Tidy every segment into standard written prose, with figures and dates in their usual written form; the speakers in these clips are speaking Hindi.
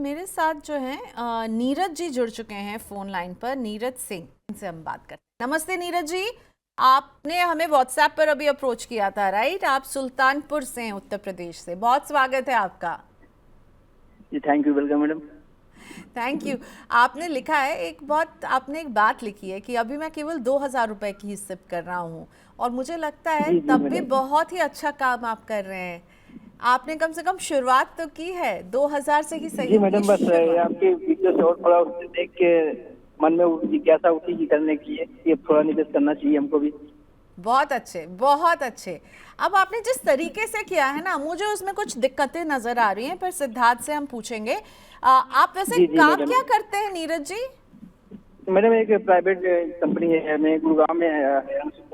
मेरे साथ जो है नीरज जी जुड़ चुके हैं फोन लाइन पर। नीरज सिंह, इनसे हम बात करते हैं। नमस्ते नीरज जी, आपने हमें व्हाट्सएप पर अभी अप्रोच किया था, राइट? आप सुल्तानपुर से हैं, उत्तर प्रदेश से। बहुत स्वागत है आपका। जी thank you, welcome madam. Thank you. आपने लिखा है आपने एक बात लिखी है कि अभी मैं केवल 2,000 रुपए की ही सिप कर रहा हूँ, और मुझे लगता है जी जी तब भी मैडम। बहुत ही अच्छा काम आप कर रहे हैं। आपने कम से कम शुरुआत तो की है, 2,000 से ही जी सही की मैडम, बस शुरुआत। आपके वीडियो से और थोड़ा उससे देख के मन में जिज्ञासा उठी कि करने की है, ये थोड़ा निवेश करना चाहिए हमको भी। बहुत अच्छे, बहुत अच्छे। अब आपने जिस तरीके से किया है ना, मुझे उसमें कुछ दिक्कतें नजर आ रही हैं, पर सिद्धार्थ से हम पूछेंगे। आप वैसे जी जी काम मैडम। क्या करते हैं नीरज जी? मैडम एक प्राइवेट कंपनी है, मैं गुड़गांव में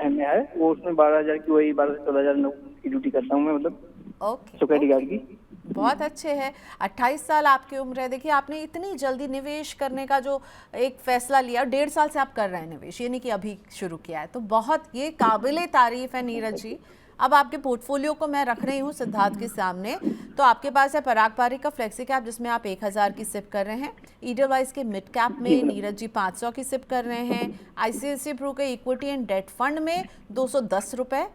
में है वो, उसमें 12,000 की, वही 12 से 14,000 की ड्यूटी करता हूँ मैं, मतलब ओके सिक्योरिटी ओके, गार्ड की। जी। बहुत अच्छे है। 28 साल आपकी उम्र है। देखिए, आपने इतनी जल्दी निवेश करने का जो एक फैसला लिया, 1.5 साल से आप कर रहे हैं निवेश, ये नहीं कि अभी शुरू किया है, तो बहुत ये काबिले तारीफ है नीरज जी। अब आपके पोर्टफोलियो को मैं रख रही हूँ सिद्धार्थ के सामने। तो आपके पास है पराग पारिक का फ्लेक्सी कैप, जिसमें आप 1,000 की सिप कर रहे हैं। ईडलवाइज के मिड कैप जी में मैडम। नीरज जी 500 की सिप कर रहे हैं। आईसीआईसीआई प्रू के इक्विटी एंड डेट फंड में 210 रुपए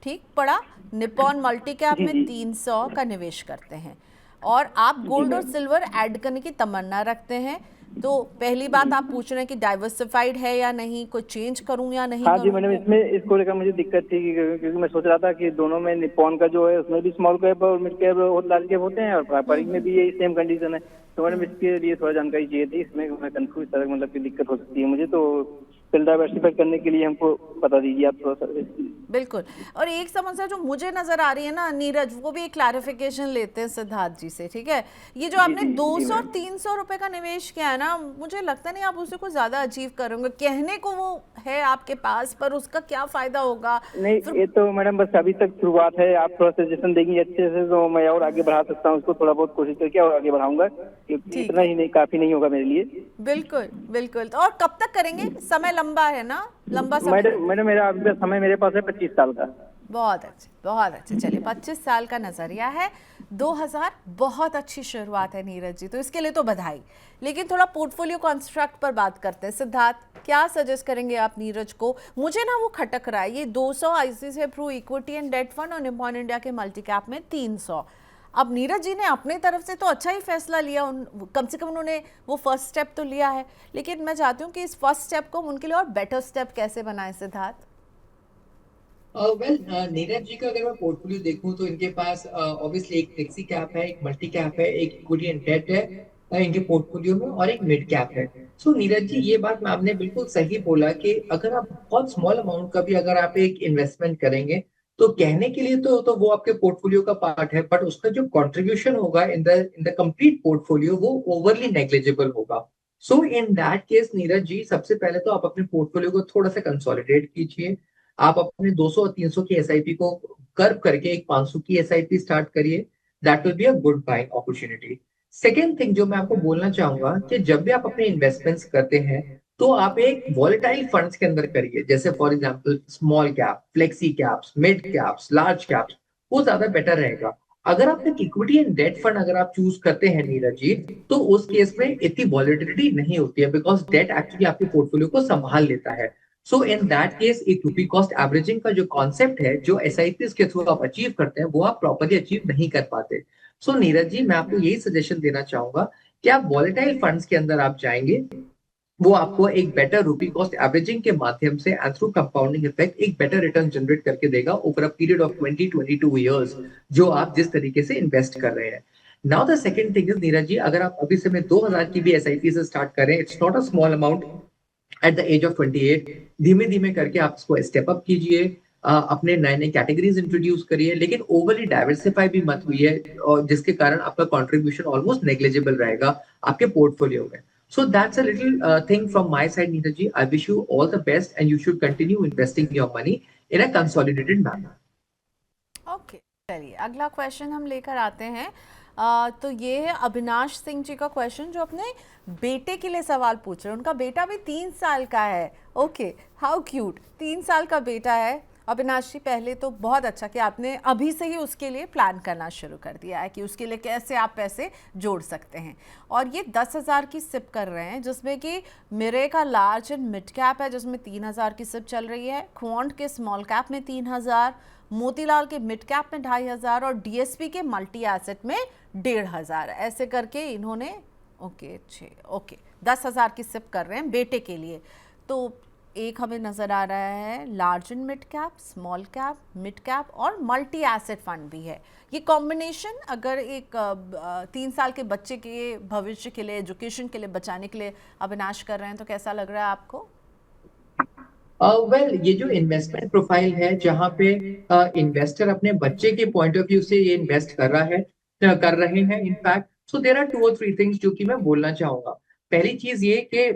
ठीक पड़ा। निपॉन मल्टी कैप जी में जी 300 का निवेश करते हैं। और आप जी गोल्ड और मैडम। सिल्वर ऐड करने की तमन्ना रखते हैं। तो पहली बात आप पूछ रहे हैं कि डाइवर्सिफाइड है या नहीं, कोई चेंज करूं या नहीं हाँ जी करूं मैडम, वो। इसमें इसको लेकर मुझे दिक्कत थी क्योंकि मैं सोच रहा था कि दोनों में निप्पॉन का जो है उसमें भी स्मॉल कैप और मिड कैप और लार्ज कैप होते हैं, और पारंपरिक में भी यही सेम कंडीशन है। तो मैडम इसके लिए थोड़ा जानकारी चाहिए थी, इसमें मैं कंफ्यूज तरह मतलब की दिक्कत हो सकती है मुझे, तो फिर डाइवर्सिफाई करने के लिए हमको बता दीजिए आप थोड़ा सा। बिल्कुल। और एक समस्या जो मुझे नजर आ रही है ना नीरज, वो भी एक क्लैरिफिकेशन लेते हैं सिद्धार्थ जी से, ठीक है? ये जो जी आपने जी जी 200 और मैडम। 300 रुपए का निवेश किया है ना, मुझे लगता नहीं आप उसे कुछ ज्यादा अचीव करोगे। कहने को वो है आपके पास, पर उसका क्या फायदा होगा नहीं, फिर? ये तो मैडम बस अभी तक शुरुआत है, आप थोड़ा सजेशन देंगी अच्छे से तो मैं और आगे बढ़ा सकता हूँ उसको, थोड़ा बहुत कोशिश करके और आगे बढ़ाऊंगा, क्योंकि ठीक इतना है, ही नहीं, काफी नहीं होगा मेरे लिए। बिल्कुल बिल्कुल। तो और कब तक करेंगे? समय लंबा है ना, लंबा समय मैडम लेंगे। मैडम मेरा अभी का समय मेरे पास है 25 साल का। बहुत अच्छे, बहुत अच्छे। चलिए, 25 साल का नजरिया है, 2,000 बहुत अच्छी शुरुआत है नीरज जी, तो इसके लिए तो बधाई। लेकिन थोड़ा पोर्टफोलियो कॉन्स्ट्रक्ट पर बात करते हैं। सिद्धार्थ, क्या सजेस्ट करेंगे आप नीरज को? मुझे ना वो खटक रहा है, ये 200 ICICI Pru equity and debt fund और निपॉन इंडिया के मल्टी कैप में 300। अब नीरज जी ने अपने तरफ से तो अच्छा ही फैसला लिया, कम से कम उन्होंने वो फर्स्ट स्टेप तो लिया है। लेकिन मैं चाहती हूँ कि इस फर्स्ट स्टेप को उनके लिए और बेटर स्टेप कैसे बनाए सिद्धार्थ। वेल, नीरज जी का अगर मैं पोर्टफोलियो देखूं तो इनके पास ऑब्वियसली एक फ्लेक्सी कैप है, एक मल्टी कैप है, एक इक्विटी एंड डेट है इनके पोर्टफोलियो में, और एक मिड कैप है। सो नीरज जी, ये बात में आपने बिल्कुल सही बोला कि अगर आप बहुत स्मॉल अमाउंट का भी अगर आप एक इन्वेस्टमेंट करेंगे तो कहने के लिए तो वो आपके पोर्टफोलियो का पार्ट है, बट उसका जो कंट्रीब्यूशन होगा इन द कंप्लीट पोर्टफोलियो वो ओवरली नेग्लिजिबल होगा। सो in that case Neeraj ji, सबसे पहले तो आप अपने पोर्टफोलियो को थोड़ा सा कंसोलिडेट कीजिए। आप अपने 200 और 300 की एसआईपी को कर्व करके एक 500 की एसआईपी स्टार्ट करिए। That will be a good buying opportunity. Second thing जो मैं आपको बोलना चाहूंगा कि जब भी आप अपने इन्वेस्टमेंट्स करते हैं तो आप एक वॉलेटाइल फंड्स के अंदर करिए, जैसे for example small cap, flexi caps, mid caps, large caps, वो ज्यादा बेटर रहेगा। अगर आप एक इक्विटी एंड डेट फंड अगर आप चूज करते हैं नीरज जी, तो उस केस में इतनी वॉलेटिलिटी नहीं होती है, बिकॉज डेट एक्चुअली आपके पोर्टफोलियो को संभाल लेता है। सो इन दैट केस एक रुपी कॉस्ट एवरेजिंग का जो कॉन्सेप्ट है, जो एसआईपी के थ्रू आप अचीव करते हैं, वो आप प्रॉपरली अचीव नहीं कर पाते। सो नीरज जी, मैं आपको यही सजेशन देना चाहूंगा कि आप वॉलेटाइल फंड्स के अंदर आप जाएंगे, वो आपको एक बेटर रुपी कॉस्ट एवरेजिंग के माध्यम से एंड थ्रू कंपाउंडिंग इफेक्ट एक बेटर रिटर्न जनरेट करके देगा over a period of 20-22 years, जो आप जिस तरीके से इन्वेस्ट कर रहे हैं। Now the second thing is Neeraj ji, अगर आप अभी से 2,000 की भी एसआईपी से स्टार्ट करें, it's not a small amount at the age of 28। धीमे धीमे करके आप इसको स्टेप अप कीजिए, अपने नए नए कैटेगरीज इंट्रोड्यूस करिए, लेकिन ओवरली डाइवर्सिफाई भी मत हुई है, और जिसके कारण आपका कंट्रीब्यूशन ऑलमोस्ट नेग्लिजिबल रहेगा आपके पोर्टफोलियो में। So that's a little thing from my side, Neetaji. I wish you all the best, and you should continue investing your money in a consolidated manner. Okay, चलिए अगला क्वेश्चन हम लेकर आते हैं। तो ये है अविनाश सिंह जी का क्वेश्चन, जो अपने बेटे के लिए सवाल पूछ रहे हैं। उनका बेटा भी 3 साल का है। ओके, हाउ क्यूट, 3 साल का बेटा है अविनाश जी, पहले तो बहुत अच्छा कि आपने अभी से ही उसके लिए प्लान करना शुरू कर दिया है कि उसके लिए कैसे आप पैसे जोड़ सकते हैं। और ये 10,000 की सिप कर रहे हैं, जिसमें कि मिरे का लार्ज एंड मिड कैप है जिसमें 3,000 की सिप चल रही है, क्वांट के स्मॉल कैप में 3,000, मोतीलाल के मिड कैप में 2,500 और डीएसपी के मल्टी एसेट में 1,500, ऐसे करके इन्होंने ओके 10,000 की सिप कर रहे हैं बेटे के लिए। तो एक हमें नज़र आ रहा है large and mid cap, small cap, mid cap और मल्टी एसेट फंड भी है। ये कॉम्बिनेशन अगर एक 3 साल के बच्चे के भविष्य के लिए, एजुकेशन के लिए बचाने के लिए अविनाश कर रहे हैं, तो कैसा लग रहा है आपको? ये जो इन्वेस्टमेंट प्रोफाइल है जहाँ पे इन्वेस्टर अपने बच्चे के पॉइंट ऑफ व्यू से ये इन्वेस्ट कर रहा है, कर रहे हैं इनफैक्ट। सो देयर आर 2 और 3 थिंग्स जो कि मैं बोलना चाहूंगा। पहली चीज ये कि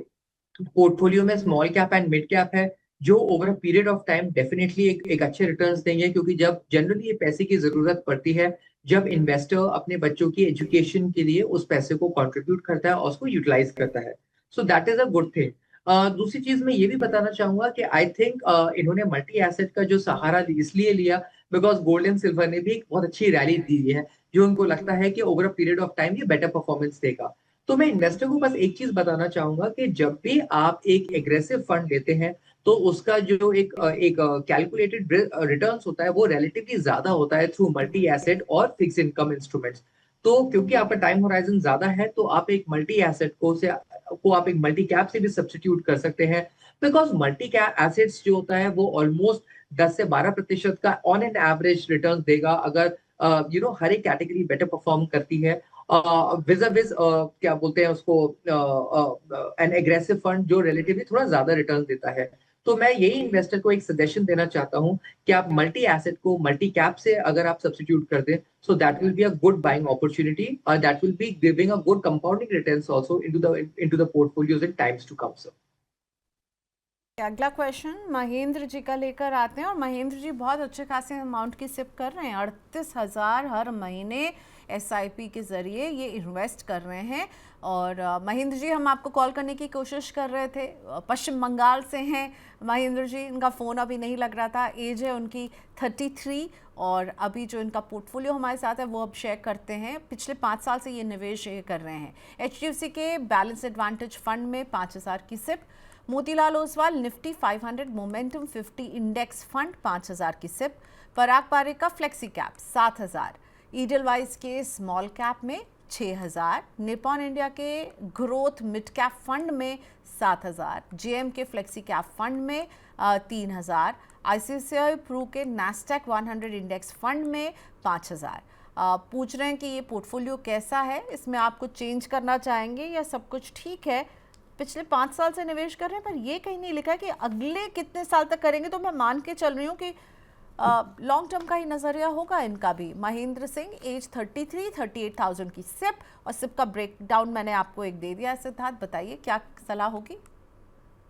पोर्टफोलियो में small cap and mid cap है जो over a period of time definitely एक अच्छे रिटर्न्स देंगे, क्योंकि जब जनरली ये पैसे की जरूरत पड़ती है, जब इन्वेस्टर अपने बच्चों की एजुकेशन के लिए उस पैसे को कंट्रीब्यूट करता है और उसको यूटिलाइज करता है। सो that is a good thing. दूसरी चीज मैं ये भी बताना चाहूंगा कि आई थिंक इन्होंने मल्टी एसेट का जो सहारा इसलिए लिया बिकॉज गोल्ड एंड सिल्वर ने भी एक बहुत अच्छी रैली दी है, जो उनको लगता है कि over a period of time ये बेटर परफॉर्मेंस देगा। तो मैं इन्वेस्टर को बस एक चीज बताना चाहूंगा कि जब भी आप एक एग्रेसिव फंड लेते हैं तो उसका जो एक कैलकुलेटेड रिटर्न्स होता है वो रिलेटिवली ज्यादा होता है थ्रू मल्टी एसेट और फिक्स इनकम इंस्ट्रूमेंट्स। तो क्योंकि आपका टाइम होराइजन ज्यादा है तो आप एक मल्टी एसेट को आप एक मल्टी कैप से भी सब्स्टिट्यूट कर सकते हैं, बिकॉज मल्टी कैप एसेट्स जो होता है वो ऑलमोस्ट 10 से 12% का ऑन एन एवरेज रिटर्न देगा अगर हर एक कैटेगरी बेटर परफॉर्म करती है विज क्या बोलते हैं उसको, एन एग्रेसिव फंड जो रिलेटिवली थोड़ा ज्यादा रिटर्न देता है। तो मैं यही इन्वेस्टर को एक सजेशन देना चाहता हूं कि आप मल्टी एसेट को मल्टी कैप से अगर आप सब्स्टिट्यूट कर दें, so that will be a good buying opportunity और that will be giving a good compounding returns also into the portfolios in times to come sir. अगला क्वेश्चन महेंद्र जी का लेकर आते हैं, और महेंद्र जी बहुत अच्छे खासे अमाउंट की सिप कर रहे हैं, 38,000 हर महीने एसआईपी के ज़रिए ये इन्वेस्ट कर रहे हैं। और महेंद्र जी, हम आपको कॉल करने की कोशिश कर रहे थे, पश्चिम बंगाल से हैं महेंद्र जी, इनका फ़ोन अभी नहीं लग रहा था, एज है उनकी 33, और अभी जो इनका पोर्टफोलियो हमारे साथ है वो अब शेयर करते हैं। पिछले 5 साल से ये निवेश कर रहे हैं एचडीएफसी के बैलेंस एडवांटेज फंड में 5,000 की SIP, Motilal Oswal Nifty 500 momentum 50 index fund 5,000 की सिप, पराग पारेख का फ्लेक्सी कैप 7,000, ईडलवाइज के स्मॉल कैप में 6,000, निपॉन इंडिया के ग्रोथ मिड कैप फंड में 7,000, जेएम के फ्लेक्सी कैप फंड में 3,000, आईसीआईसीआई प्रू के नैस्डैक 100 इंडेक्स फंड में 5,000। पूछ रहे हैं कि ये पोर्टफोलियो कैसा है, इसमें आप कुछ चेंज करना चाहेंगे या सब कुछ ठीक है? पिछले 5 साल से निवेश कर रहे हैं, पर ये कहीं नहीं लिखा है कि अगले कितने साल तक करेंगे, तो मैं मान के चल रही हूँ कि लॉन्ग टर्म का ही नजरिया होगा इनका भी। महेंद्र सिंह, एज 33, 38,000 की सिप, और सिप का ब्रेक डाउन मैंने आपको एक दे दिया है। सिद्धार्थ, बताइए क्या सलाह होगी?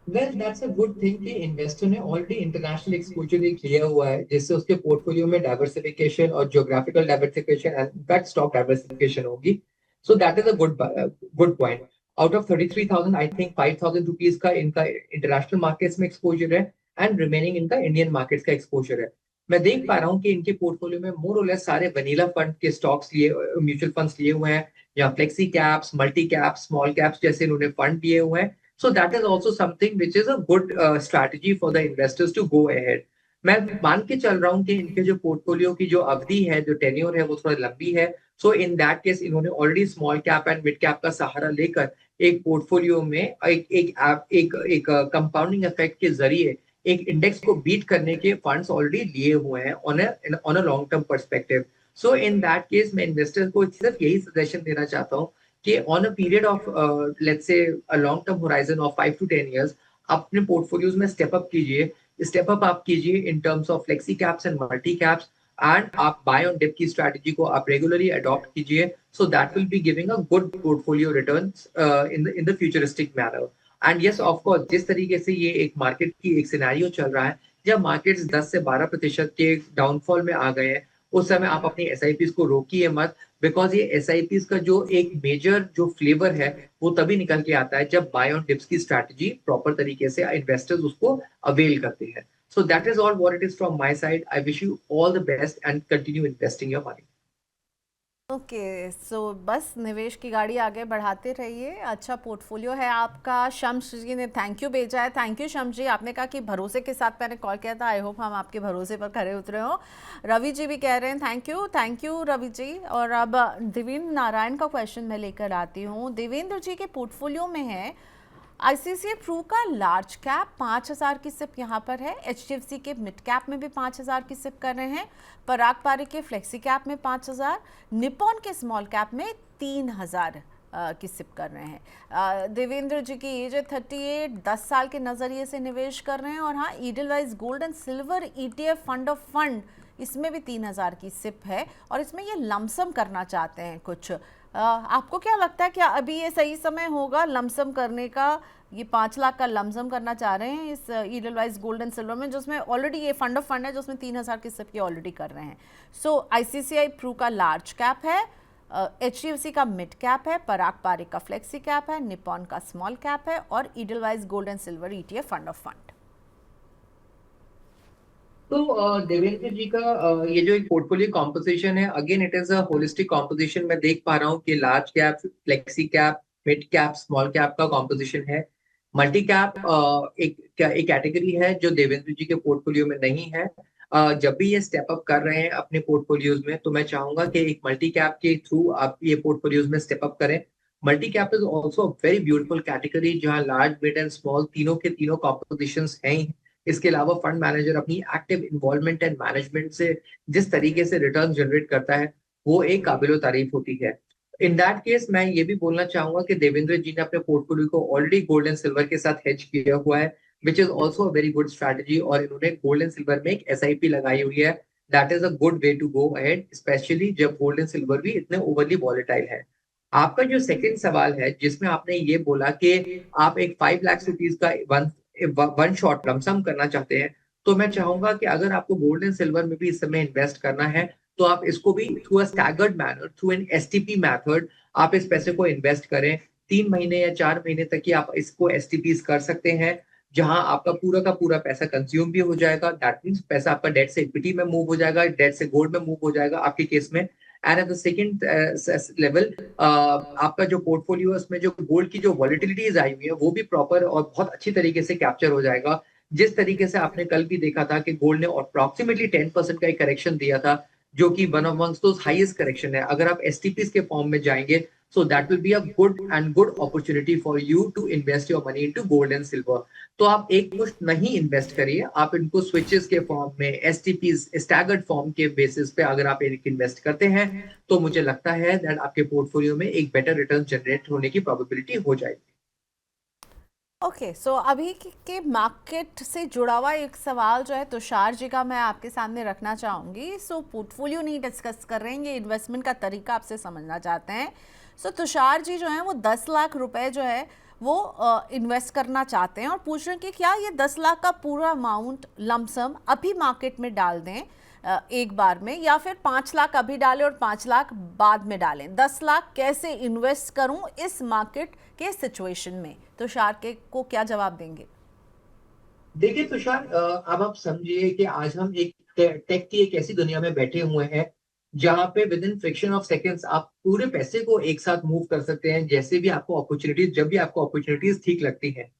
Well that's a good thing कि इन्वेस्टर ने ऑलरेडी इंटरनेशनल एक्सपोजर एक लिया हुआ है, जिससे उसके पोर्टफोलियो में डाइवर्सिफिकेशन और geographical diversification and in fact stock diversification होगी। So that is a good point. Out of 33,000 I think 5,000 rupees का इनका इंटरनेशनल मार्केट्स में एक्सपोजर है एंड रिमेनिंग इनका इंडियन मार्केट्स का एक्सपोजर है। मैं देख पा रहा हूँ कि इनके पोर्टफोलियो में मोर और लेस सारे वनीला फंड के स्टॉक्स लिए, म्यूचुअल फंड्स लिए हुए हैं, या flexi caps, multi caps, small caps जैसे इन्होंने फंड लिए हुए हैं। So that is also something which is a good strategy for the investors to go ahead. मैं मान के चल रहा हूँ कि इनके जो पोर्टफोलियो की जो अवधि है, जो टेन्योर है, वो थोड़ा लंबी है। सो इन दैट केस इन्होंने already small cap and mid cap का सहारा लेकर एक पोर्टफोलियो में एक कंपाउंडिंग इफेक्ट के जरिए एक इंडेक्स को बीट करने के फंड्स ऑलरेडी लिए हुए हैं on a long term perspective. So in that case मैं इन्वेस्टर को सिर्फ यही सजेशन देना चाहता हूँ कि on a period of let's say a long term horizon of 5 to 10 years अपने portfolios में step up आप कीजिए in terms of flexi caps and multi caps, and आप buy on dip की strategy को आप regularly adopt कीजिए, so that will be giving a good portfolio returns in the futuristic manner. And yes, of course, जिस तरीके से ये एक मार्केट की एक सिनेरियो चल रहा है जब मार्केट्स 10 से 12% के डाउनफॉल में आ गए हैं, उस समय आप अपनी एसआईपीज को रोकिए मत, बिकॉज ये एसआईपीज का जो एक मेजर जो फ्लेवर है वो तभी निकल के आता है जब बाय ऑन डिप्स की स्ट्रैटेजी प्रॉपर तरीके से इन्वेस्टर्स उसको अवेल करते हैं। So that is all what it is from my side. I wish you all the best and continue investing your money. Okay so बस निवेश की गाड़ी आगे बढ़ाते रहिए, अच्छा पोर्टफोलियो है आपका। शम्स जी ने थैंक यू भेजा है, थैंक यू शम्स जी। आपने कहा कि भरोसे के साथ मैंने कॉल किया था, आई होप हम आपके भरोसे पर खरे उतरे हो। रवि जी भी कह रहे हैं थैंक यू रवि जी। और अब देवेंद्र नारायण का क्वेश्चन मैं लेकर आती हूँ। देवेंद्र जी के पोर्टफोलियो में है आईसीआईसीआई प्रू का लार्ज कैप 5,000 की सिप यहाँ पर है, एचडीएफसी के मिड कैप में भी 5,000 की सिप कर रहे हैं, पराग पारिक के फ्लेक्सी कैप में 5,000, निपॉन के स्मॉल कैप में 3,000 की सिप कर रहे हैं। देवेंद्र जी की एज है 38, 10 साल के नज़रिए से निवेश कर रहे हैं। और हाँ, Edelweiss gold and silver ETF fund of fund, इसमें भी 3,000 की सिप है और इसमें ये लमसम करना चाहते हैं कुछ। आपको क्या लगता है, क्या अभी ये सही समय होगा लमसम करने का? ये 5 लाख का लमसम करना चाह रहे हैं इस ईडलवाइज गोल्ड एंड सिल्वर में, जिसमें ऑलरेडी ये फंड ऑफ फंड है, जिसमें 3,000 की सिप की ऑलरेडी कर रहे हैं। सो आईसीआईसीआई प्रू का लार्ज कैप है, एचडीएफसी का मिड कैप है, पराग पारिक का फ्लेक्सी कैप है, निपॉन का स्मॉल कैप है और Edelweiss gold and silver ETF fund of fund. तो देवेंद्र जी का ये जो एक पोर्टफोलियो कॉम्पोजिशन है, again it is a holistic composition. मैं देख पा रहा हूँ कि large cap, flexi cap, mid cap, small cap का कॉम्पोजिशन है। मल्टी कैप एक कैटेगरी है जो देवेंद्र जी के पोर्टफोलियो में नहीं है। जब भी ये स्टेप अप कर रहे हैं अपने पोर्टफोलियोज में, तो मैं चाहूंगा कि एक मल्टी कैप के थ्रू आप ये पोर्टफोलियोज में स्टेप अप करें। Multi cap is also very beautiful category, जहाँ लार्ज, मिड एंड स्मॉल तीनों के तीनों कॉम्पोजिशंस हैं ही। इसके अलावा फंड मैनेजर अपनी एक्टिव इन्वॉल्वमेंट एंड मैनेजमेंट से जिस तरीके से रिटर्न जनरेट करता है, वो एक काबिल तारीफ होती है। इन दैट केस मैं ये भी बोलना चाहूंगा कि देवेंद्र जी ने अपने पोर्टफोलियो को ऑलरेडी गोल्ड एंड सिल्वर के साथ हेज किया हुआ है, which is also a very good strategy. और इन्होंने गोल्ड एंड सिल्वर में एक एसआईपी लगाई हुई है। That is a good way to go ahead, specially जब गोल्ड एंड सिल्वर भी इतने ओवरली वॉलेटाइल है। आपका जो सेकंड सवाल है, जिसमें आपने ये बोला कि आप एक 5 लाख रुपीज का वन शॉट लमसम करना चाहते हैं, तो मैं चाहूंगा कि अगर आपको गोल्ड एंड सिल्वर में भी इस समय इन्वेस्ट करना है, तो आप इसको भी through a staggered manner, through an STP method आप इस पैसे को इन्वेस्ट करें। 3 महीने या 4 महीने तक ही आप इसको एसटीपीज कर सकते हैं, जहां आपका पूरा का पूरा पैसा कंज्यूम भी हो जाएगा। दैट मीन्स पैसा आपका डेट से इक्विटी में मूव हो जाएगा, डेट से गोल्ड में मूव हो जाएगा आपके केस में। And at the second level, आपका जो पोर्टफोलियो है उसमें जो गोल्ड की जो वॉलिटिलिटीज आई हुई है, वो भी प्रॉपर और बहुत अच्छी तरीके से कैप्चर हो जाएगा। जिस तरीके से आपने कल भी देखा था कि गोल्ड ने अप्रोक्सीमेटली 10% का एक करेक्शन दिया था, जो कि वन अमंग्स दोस हाईएस्ट करेक्शन है। अगर आप एसटीपीज के फॉर्म में जाएंगे, so that will be a good opportunity for you to invest your money into gold and silver. तो आप एक मुश्त नहीं इन्वेस्ट करिए, आप इनको स्विचेस के फॉर्म में, एसटीपीज, स्टैगर्ड फॉर्म के बेसिस पे अगर आप एक इन्वेस्ट करते हैं, तो मुझे लगता है दैट आपके पोर्टफोलियो में एक बेटर रिटर्न जनरेट होने की प्रोबेबिलिटी हो जाएगी। ओके सो अभी के मार्केट से जुड़ा हुआ एक सवाल जो है तुषार जी का मैं आपके सामने रखना चाहूँगी। सो पोर्टफोलियो नहीं डिस्कस कर रहे हैं, ये इन्वेस्टमेंट का तरीका आपसे समझना चाहते हैं। सो तुषार जी जो है वो 10 लाख रुपए जो है वो इन्वेस्ट करना चाहते हैं और पूछ रहे हैं कि क्या ये 10 लाख का पूरा अमाउंट लमसम अभी मार्केट में डाल दें एक बार में, या फिर 5 लाख अभी डालें और 5 लाख बाद में डालें। 10 लाख कैसे इन्वेस्ट करूं इस मार्केट के सिचुएशन में? तुषार के को क्या जवाब देंगे? देखिए तुषार, अब आप समझिए कि आज हम एक टेक की एक ऐसी दुनिया में बैठे हुए हैं, जहां पे with in friction of seconds आप पूरे पैसे को एक साथ मूव कर सकते हैं, जैसे भी आपको अपॉर्चुनिटीज, जब भी आपको अपॉर्चुनिटीज ठीक लगती हैं।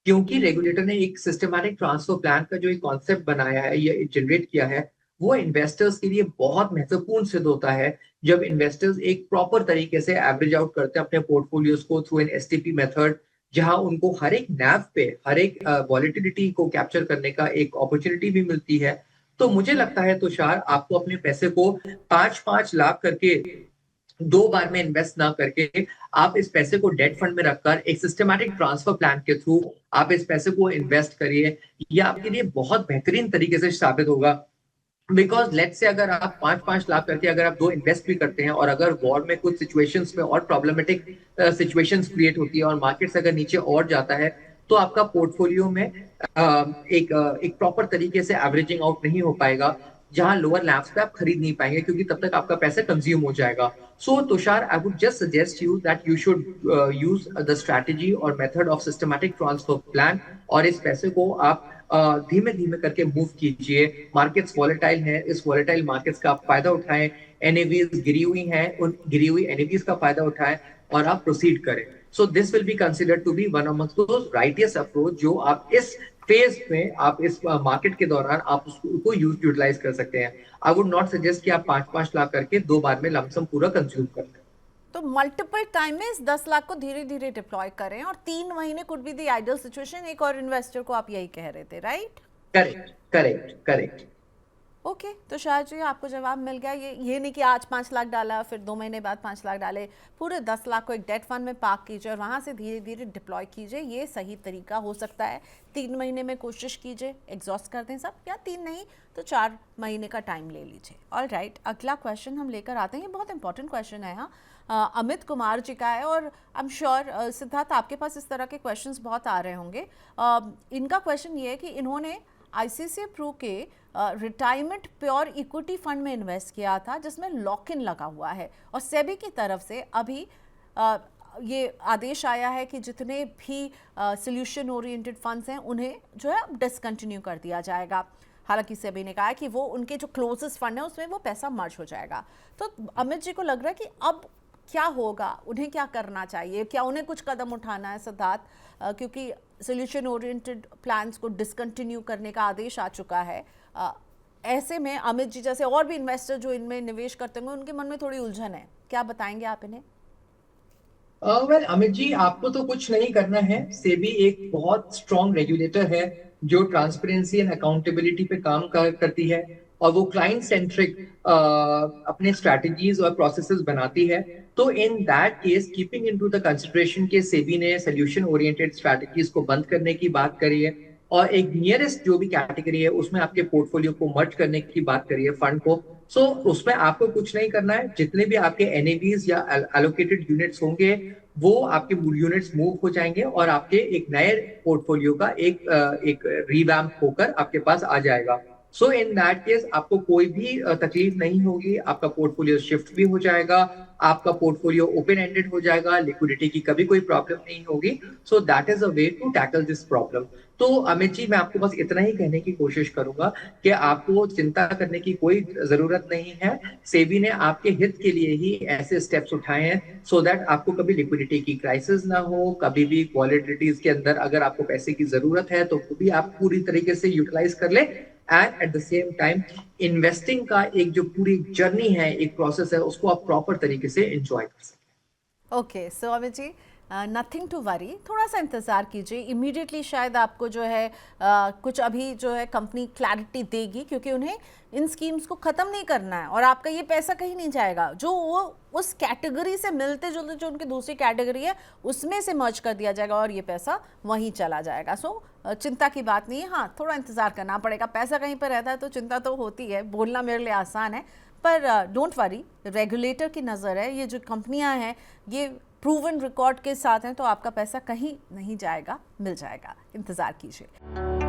क्योंकि रेगुलेटर ने एक सिस्टमैटिक ट्रांसफर प्लान का जो एक कॉन्सेप्ट बनाया है या जनरेट किया है, वो इन्वेस्टर्स के लिए बहुत महत्वपूर्ण सिद्ध होता है। जब इन्वेस्टर्स एक प्रॉपर तरीके से एवरेज आउट करते हैं अपने पोर्टफोलियोज को थ्रू एन एसटीपी मेथड, जहां उनको हर एक नैव पे हर एक वॉलिटिलिटी को कैप्चर करने का एक अपॉर्चुनिटी भी मिलती है। तो मुझे लगता है तुषार, आपको अपने पैसे को 5-5 लाख करके 2 बार में इन्वेस्ट ना करके, आप इस पैसे को डेट फंड में रखकर एक सिस्टमैटिक ट्रांसफर प्लान के थ्रू आप इस पैसे को इन्वेस्ट करिए। यह आपके लिए बहुत बेहतरीन तरीके से साबित होगा। बिकॉज लेट से अगर आप 5-5 लाख करके अगर आप 2 इन्वेस्ट भी करते हैं, और अगर वॉर में कुछ सिचुएशंस में और प्रॉब्लमेटिक सिचुएशंस क्रिएट होती है और मार्केट्स अगर नीचे और जाता है, तो आपका पोर्टफोलियो में एक प्रॉपर तरीके से एवरेजिंग आउट नहीं हो पाएगा, जहां लोअर लैब्स पे आप खरीद नहीं पाएंगे, क्योंकि तब तक आपका पैसा कंज्यूम हो जाएगा। So Tushar, I would just suggest you that you should use the strategy और method of systematic transfer plan, और इस पैसे को आप धीमे धीमे करके मूव कीजिए। मार्केट्स वॉलेटाइल है, इस वॉलेटाइल मार्केट्स का आप फायदा उठाएं। एनएवीज गिरी हुई हैं, उन गिरी हुई एनएवीज का फायदा उठाएं और आप प्रोसीड करें। So this will be considered to be one amongst those righteous approach जो आप इस फेज में, आप इस मार्केट के दौरान आप उसको यूटिलाइज कर सकते हैं। आई वुड नॉट सजेस्ट कि आप 5-5 लाख करके 2 बार में लमसम पूरा कंज्यूम कर लें। तो मल्टीपल टाइम में इस 10 लाख को धीरे धीरे डिप्लॉय करें और 3 महीने could be the ideal situation. एक और इन्वेस्टर को आप यही कह रहे थे, right? Correct correct correct. Okay, तो शायद जी आपको जवाब मिल गया। ये नहीं कि आज 5 लाख डाला फिर 2 महीने बाद 5 लाख डाले, पूरे 10 लाख को एक डेट फंड में पार्क कीजिए और वहाँ से धीरे धीरे डिप्लॉय कीजिए। ये सही तरीका हो सकता है। 3 महीने में कोशिश कीजिए, एग्जॉस्ट कर दें सब, या 3 नहीं तो 4 महीने का टाइम ले लीजिए। ऑल राइट, अगला क्वेश्चन हम लेकर आते हैं। ये बहुत इंपॉर्टेंट क्वेश्चन है। हाँ, अमित कुमार जी का है और आई एम श्योर सिद्धार्थ आपके पास इस तरह के क्वेश्चंस बहुत आ रहे होंगे। इनका क्वेश्चन ये है कि इन्होंने आईसीआईसीआई प्रू के रिटायरमेंट प्योर इक्विटी फंड में इन्वेस्ट किया था जिसमें लॉक इन लगा हुआ है और सेबी की तरफ से अभी ये आदेश आया है कि जितने भी सोल्यूशन ओरिएंटेड फंड्स हैं उन्हें जो है डिसकंटिन्यू कर दिया जाएगा। हालांकि सेबी ने कहा है कि वो उनके जो क्लोजेस्ट फंड है उसमें वो पैसा मर्ज हो जाएगा। तो अमित जी को लग रहा है कि अब क्या होगा, उन्हें क्या करना चाहिए, क्या उन्हें कुछ कदम उठाना है सिद्धार्थ? क्योंकि सोल्यूशन ओरिएंटेड प्लान्स को डिसकंटिन्यू करने का आदेश आ चुका है। ऐसे में अमित जी जैसे और भी इन्वेस्टर जो इनमें निवेश करते होंगे उनके मन में थोड़ी उलझन है, क्या बताएंगे आप इन्हें? वेल अमित जी, आपको तो कुछ नहीं करना है। सेबी एक बहुत स्ट्रॉन्ग रेगुलेटर है जो ट्रांसपेरेंसी एंड अकाउंटेबिलिटी पे काम करती है और वो क्लाइंट सेंट्रिक अपने स्ट्रैटेजीज और प्रोसेसेस बनाती है। तो in that case keeping into the consideration के सेबी ने सोल्यूशन ओरिएंटेड स्ट्रैटेजीज को बंद करने की बात करी है और एक नियरेस्ट जो भी कैटेगरी है उसमें आपके पोर्टफोलियो को मर्ज करने की बात करी है फंड को। सो उसमें आपको कुछ नहीं करना है। जितने भी आपके एनएवीज या एलोकेटेड यूनिट्स होंगे वो आपके यूनिट्स मूव हो जाएंगे और आपके एक नए पोर्टफोलियो का एक रिवैम्प होकर आपके पास आ जाएगा। सो इन दैट केस आपको कोई भी तकलीफ नहीं होगी। आपका पोर्टफोलियो शिफ्ट भी हो जाएगा, आपका पोर्टफोलियो ओपन एंडेड हो जाएगा, लिक्विडिटी की कभी कोई प्रॉब्लम नहीं होगी। So that is a way to tackle this problem. तो अमित जी, मैं आपको बस इतना ही कहने की कोशिश करूंगा कि आपको चिंता करने की कोई जरूरत नहीं है। सेबी ने आपके हित के लिए ही ऐसे स्टेप्स उठाए हैं सो दैट आपको कभी लिक्विडिटी की क्राइसिस ना हो, कभी भी वॉलेटिलिटीज के अंदर अगर आपको पैसे की जरूरत है तो भी आप पूरी तरीके से यूटिलाइज कर ले। And at the same time investing का एक जो पूरी जर्नी है, एक प्रोसेस है, उसको आप प्रॉपर तरीके से एंजॉय कर सकते हैं। Okay, so Amit ji nothing to worry, थोड़ा सा इंतज़ार कीजिए। इमीडिएटली शायद आपको जो है कुछ अभी जो है कंपनी क्लैरिटी देगी क्योंकि उन्हें इन स्कीम्स को ख़त्म नहीं करना है और आपका ये पैसा कहीं नहीं जाएगा। जो वो उस कैटेगरी से मिलते जुलते जो उनकी दूसरी कैटेगरी है उसमें से मर्ज कर दिया जाएगा और ये पैसा वहीं चला जाएगा। सो चिंता की बात नहीं है। हाँ, थोड़ा इंतज़ार करना पड़ेगा। पैसा कहीं पर रहता है तो चिंता तो होती है। बोलना मेरे लिए आसान है पर डोंट वरी, रेगुलेटर की नज़र है। ये जो कंपनियां हैं ये प्रूवन रिकॉर्ड के साथ हैं तो आपका पैसा कहीं नहीं जाएगा, मिल जाएगा। इंतज़ार कीजिए।